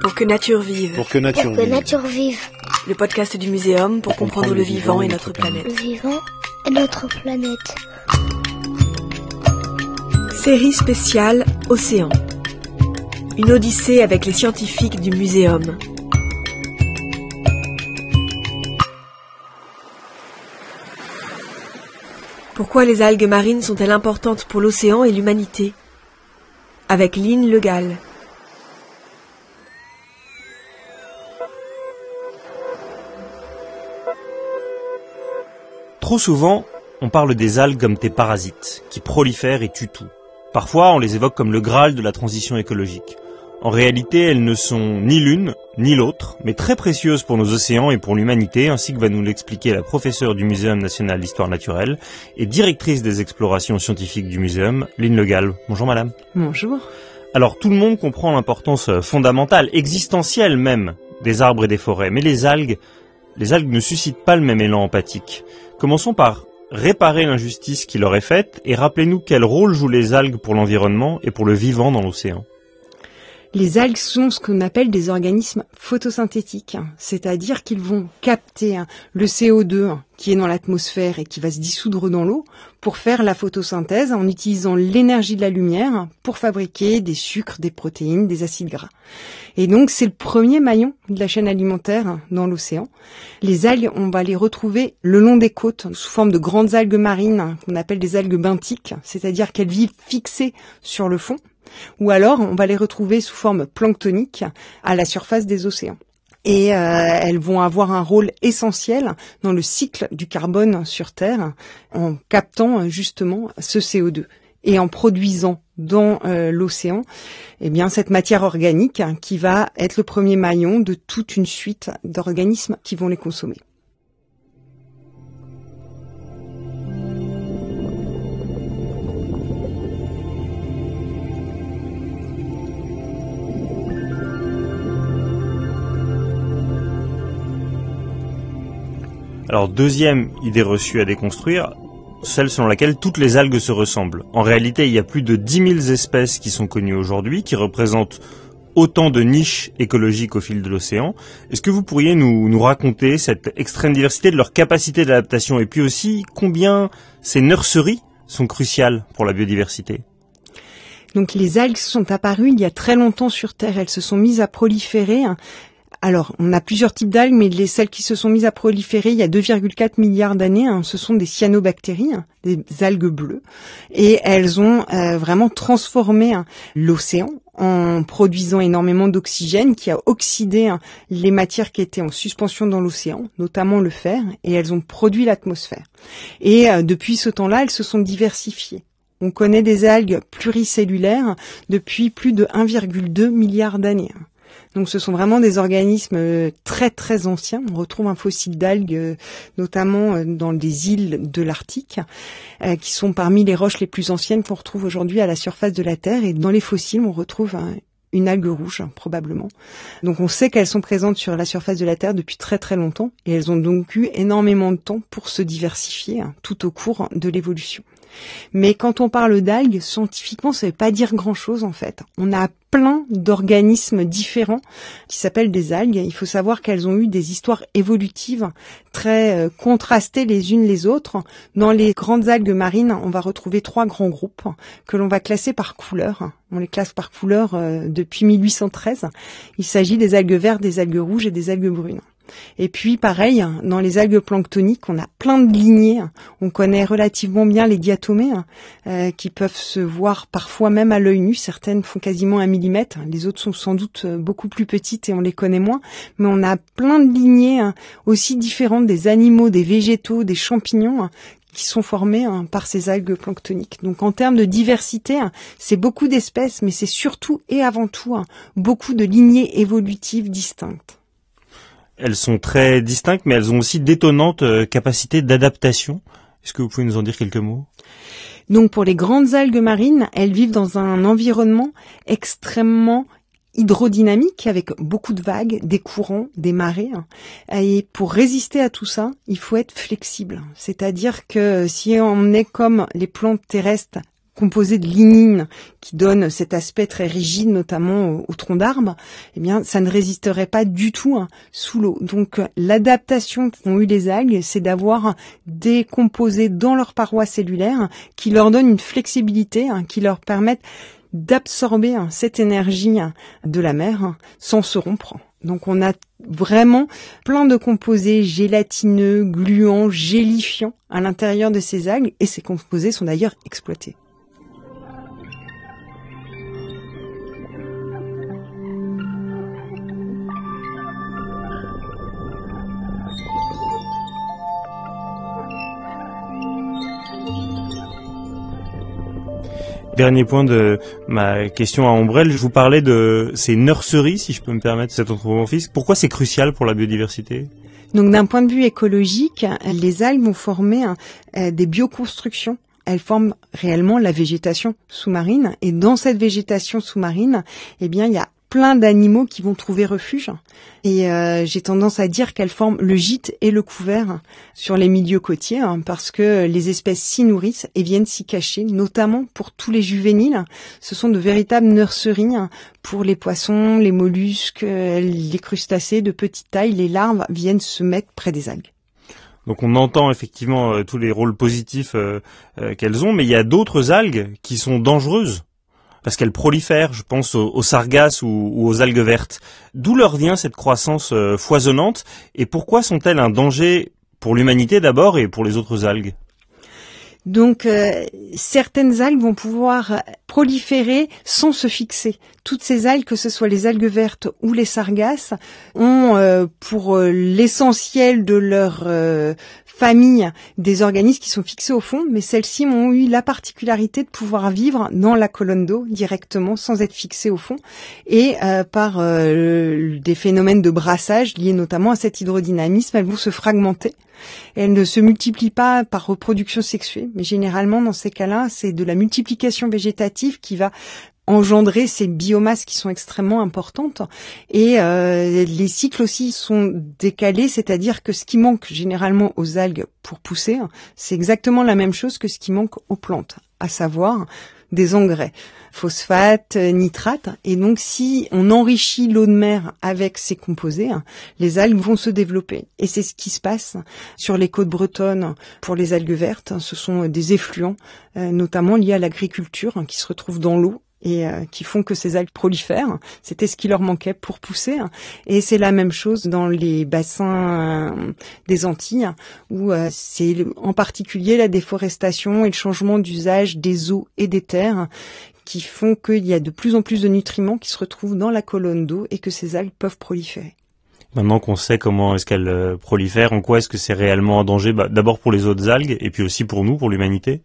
Pour que nature vive. Pour que nature vive. Le podcast du Muséum pour comprendre le vivant et notre planète. Le vivant et notre planète. Série spéciale Océan. Une odyssée avec les scientifiques du Muséum. Pourquoi les algues marines sont-elles importantes pour l'océan et l'humanité? Avec Lynn Le Gall. Trop souvent, on parle des algues comme des parasites, qui prolifèrent et tuent tout. Parfois, on les évoque comme le Graal de la transition écologique. En réalité, elles ne sont ni l'une, ni l'autre, mais très précieuses pour nos océans et pour l'humanité, ainsi que va nous l'expliquer la professeure du Muséum national d'histoire naturelle et directrice des explorations scientifiques du Muséum, Lynn Le Gall. Bonjour madame. Bonjour. Alors, tout le monde comprend l'importance fondamentale, existentielle même, des arbres et des forêts, mais les algues ne suscitent pas le même élan empathique. Commençons par réparer l'injustice qui leur est faite et rappelez-nous quel rôle jouent les algues pour l'environnement et pour le vivant dans l'océan. Les algues sont ce qu'on appelle des organismes photosynthétiques, c'est-à-dire qu'ils vont capter le CO2 qui est dans l'atmosphère et qui va se dissoudre dans l'eau pour faire la photosynthèse en utilisant l'énergie de la lumière pour fabriquer des sucres, des protéines, des acides gras. Et donc c'est le premier maillon de la chaîne alimentaire dans l'océan. Les algues, on va les retrouver le long des côtes sous forme de grandes algues marines qu'on appelle des algues benthiques, c'est-à-dire qu'elles vivent fixées sur le fond. Ou alors, on va les retrouver sous forme planctonique à la surface des océans. Et elles vont avoir un rôle essentiel dans le cycle du carbone sur Terre en captant justement ce CO2 et en produisant dans l'océan cette matière organique qui va être le premier maillon de toute une suite d'organismes qui vont les consommer. Alors, deuxième idée reçue à déconstruire, celle selon laquelle toutes les algues se ressemblent. En réalité, il y a plus de 10 000 espèces qui sont connues aujourd'hui, qui représentent autant de niches écologiques au fil de l'océan. Est-ce que vous pourriez nous raconter cette extrême diversité de leur capacité d'adaptation et puis aussi combien ces nurseries sont cruciales pour la biodiversité ? Donc les algues sont apparues il y a très longtemps sur Terre. Elles se sont mises à proliférer. Alors, on a plusieurs types d'algues, mais celles qui se sont mises à proliférer il y a 2,4 milliards d'années, ce sont des cyanobactéries, des algues bleues, et elles ont vraiment transformé l'océan en produisant énormément d'oxygène qui a oxydé les matières qui étaient en suspension dans l'océan, notamment le fer, et elles ont produit l'atmosphère. Et depuis ce temps-là, elles se sont diversifiées. On connaît des algues pluricellulaires depuis plus de 1,2 milliard d'années. Donc ce sont vraiment des organismes très très anciens. On retrouve un fossile d'algues notamment dans des îles de l'Arctique qui sont parmi les roches les plus anciennes qu'on retrouve aujourd'hui à la surface de la Terre. Et dans les fossiles, on retrouve une algue rouge probablement. Donc on sait qu'elles sont présentes sur la surface de la Terre depuis très très longtemps et elles ont donc eu énormément de temps pour se diversifier tout au cours de l'évolution. Mais quand on parle d'algues, scientifiquement, ça ne veut pas dire grand-chose en fait. On a plein d'organismes différents qui s'appellent des algues. Il faut savoir qu'elles ont eu des histoires évolutives très contrastées les unes les autres. Dans les grandes algues marines, on va retrouver 3 grands groupes que l'on va classer par couleur. On les classe par couleur depuis 1813. Il s'agit des algues vertes, des algues rouges et des algues brunes. Et puis pareil, dans les algues planctoniques, on a plein de lignées. On connaît relativement bien les diatomées qui peuvent se voir parfois même à l'œil nu. Certaines font quasiment 1 millimètre. Les autres sont sans doute beaucoup plus petites et on les connaît moins. Mais on a plein de lignées aussi différentes des animaux, des végétaux, des champignons qui sont formés par ces algues planctoniques. Donc en termes de diversité, c'est beaucoup d'espèces, mais c'est surtout et avant tout beaucoup de lignées évolutives distinctes. Elles sont très distinctes, mais elles ont aussi d'étonnantes capacités d'adaptation. Est-ce que vous pouvez nous en dire quelques mots ? Donc pour les grandes algues marines, elles vivent dans un environnement extrêmement hydrodynamique avec beaucoup de vagues, des courants, des marées. Et pour résister à tout ça, il faut être flexible. C'est-à-dire que si on est comme les plantes terrestres composé de lignine qui donne cet aspect très rigide, notamment au tronc d'arbre, eh bien, ça ne résisterait pas du tout sous l'eau. Donc, l'adaptation qu'ont eu les algues, c'est d'avoir des composés dans leur paroi cellulaire qui leur donnent une flexibilité, qui leur permettent d'absorber cette énergie de la mer sans se rompre. Donc on a vraiment plein de composés gélatineux, gluants, gélifiants à l'intérieur de ces algues et ces composés sont d'ailleurs exploités. Dernier point de ma question à Ombrelle, je vous parlais de ces nurseries, si je peux me permettre cet anthropomorphisme. Pourquoi c'est crucial pour la biodiversité ? Donc d'un point de vue écologique, les algues vont former des bioconstructions. Elles forment réellement la végétation sous-marine et dans cette végétation sous-marine, eh bien il y a plein d'animaux qui vont trouver refuge et j'ai tendance à dire qu'elles forment le gîte et le couvert sur les milieux côtiers parce que les espèces s'y nourrissent et viennent s'y cacher, notamment pour tous les juvéniles. Ce sont de véritables nurseries pour les poissons, les mollusques, les crustacés de petite taille. Les larves viennent se mettre près des algues. Donc on entend effectivement tous les rôles positifs qu'elles ont, mais il y a d'autres algues qui sont dangereuses. Parce qu'elles prolifèrent, je pense aux sargasses ou aux algues vertes. D'où leur vient cette croissance foisonnante et pourquoi sont-elles un danger pour l'humanité d'abord et pour les autres algues ? Donc, certaines algues vont pouvoir proliférer sans se fixer. Toutes ces algues, que ce soit les algues vertes ou les sargasses, ont pour l'essentiel de leur famille des organismes qui sont fixés au fond, mais celles-ci ont eu la particularité de pouvoir vivre dans la colonne d'eau directement sans être fixées au fond et par des phénomènes de brassage liés notamment à cet hydrodynamisme, elles vont se fragmenter. Elles ne se multiplient pas par reproduction sexuée, mais généralement dans ces cas-là, c'est de la multiplication végétative qui va engendrer ces biomasses qui sont extrêmement importantes et les cycles aussi sont décalés, c'est-à-dire que ce qui manque généralement aux algues pour pousser, c'est exactement la même chose que ce qui manque aux plantes, à savoir des engrais, phosphate, nitrate. Et donc, si on enrichit l'eau de mer avec ces composés, les algues vont se développer. Et c'est ce qui se passe sur les côtes bretonnes pour les algues vertes. Ce sont des effluents, notamment liés à l'agriculture, qui se retrouvent dans l'eau et qui font que ces algues prolifèrent. C'était ce qui leur manquait pour pousser. Et c'est la même chose dans les bassins des Antilles, où c'est en particulier la déforestation et le changement d'usage des eaux et des terres qui font qu'il y a de plus en plus de nutriments qui se retrouvent dans la colonne d'eau et que ces algues peuvent proliférer. Maintenant qu'on sait comment est-ce qu'elles prolifèrent, en quoi est-ce que c'est réellement un danger ? D'abord pour les autres algues et puis aussi pour nous, pour l'humanité.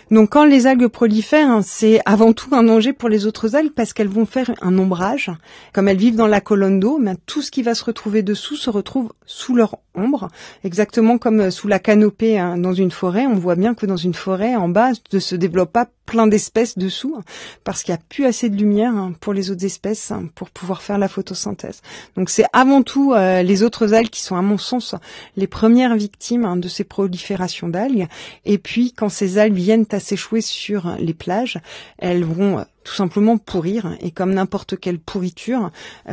Donc quand les algues prolifèrent, c'est avant tout un danger pour les autres algues parce qu'elles vont faire un ombrage. Comme elles vivent dans la colonne d'eau, tout ce qui va se retrouver dessous se retrouve sous leur ombre, exactement comme sous la canopée dans une forêt. On voit bien que dans une forêt, en bas, ne se développe pas plein d'espèces dessous parce qu'il n'y a plus assez de lumière pour les autres espèces pour pouvoir faire la photosynthèse. Donc c'est avant tout les autres algues qui sont à mon sens les premières victimes de ces proliférations d'algues. Et puis quand ces algues viennent à s'échouer sur les plages, elles vont tout simplement pourrir et comme n'importe quelle pourriture,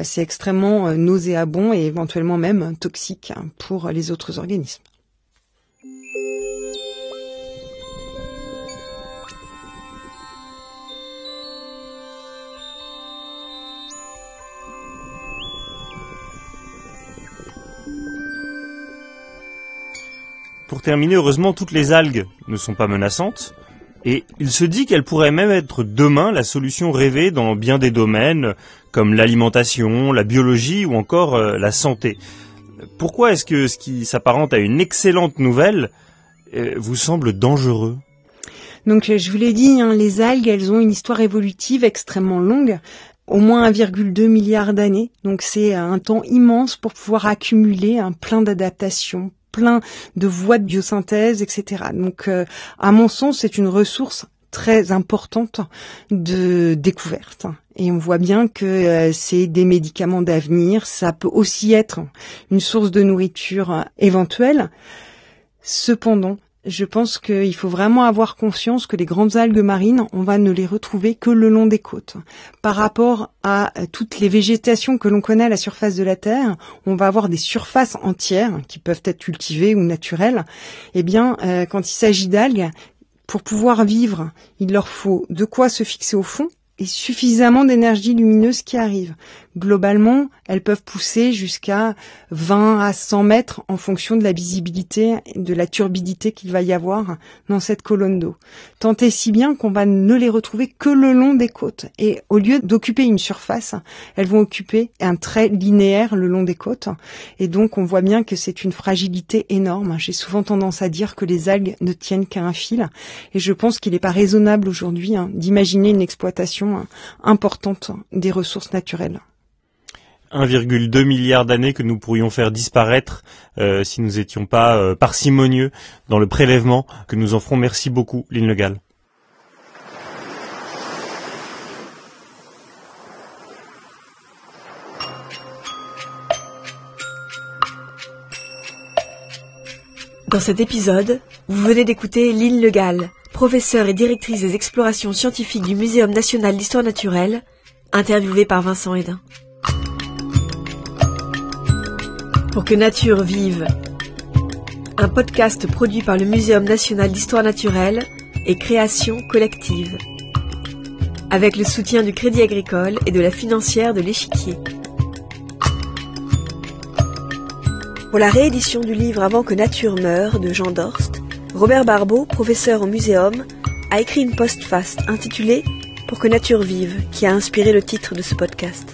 c'est extrêmement nauséabond et éventuellement même toxique pour les autres organismes. Pour terminer, heureusement, toutes les algues ne sont pas menaçantes. Et il se dit qu'elle pourrait même être demain la solution rêvée dans bien des domaines, comme l'alimentation, la biologie ou encore la santé. Pourquoi est-ce que ce qui s'apparente à une excellente nouvelle vous semble dangereux ? Donc je vous l'ai dit, les algues, elles ont une histoire évolutive extrêmement longue, au moins 1,2 milliard d'années. Donc c'est un temps immense pour pouvoir accumuler plein d'adaptations, plein de voies de biosynthèse, etc. Donc, à mon sens, c'est une ressource très importante de découverte. Et on voit bien que c'est des médicaments d'avenir. Ça peut aussi être une source de nourriture éventuelle. Cependant, Je pense qu'il faut vraiment avoir conscience que les grandes algues marines, on va ne les retrouver que le long des côtes. Par rapport à toutes les végétations que l'on connaît à la surface de la Terre, on va avoir des surfaces entières qui peuvent être cultivées ou naturelles. Eh bien, quand il s'agit d'algues, pour pouvoir vivre, il leur faut de quoi se fixer au fond et suffisamment d'énergie lumineuse qui arrive. Globalement, elles peuvent pousser jusqu'à 20 à 100 mètres en fonction de la visibilité et de la turbidité qu'il va y avoir dans cette colonne d'eau. Tant et si bien qu'on va ne les retrouver que le long des côtes. Et au lieu d'occuper une surface, elles vont occuper un trait linéaire le long des côtes. Et donc, on voit bien que c'est une fragilité énorme. J'ai souvent tendance à dire que les algues ne tiennent qu'à un fil. Et je pense qu'il n'est pas raisonnable aujourd'hui d'imaginer une exploitation importante des ressources naturelles. 1,2 milliard d'années que nous pourrions faire disparaître si nous n'étions pas parcimonieux dans le prélèvement que nous en ferons. Merci beaucoup, Lynn Le Gall. Dans cet épisode, vous venez d'écouter Lynn Le Gall, professeure et directrice des explorations scientifiques du Muséum national d'histoire naturelle, interviewée par Vincent Hédin. Pour que nature vive, un podcast produit par le Muséum national d'histoire naturelle et création collective, avec le soutien du Crédit Agricole et de la financière de l'Échiquier. Pour la réédition du livre Avant que nature meure de Jean Dorst, Robert Barbeau, professeur au Muséum, a écrit une postface intitulée Pour que nature vive, qui a inspiré le titre de ce podcast.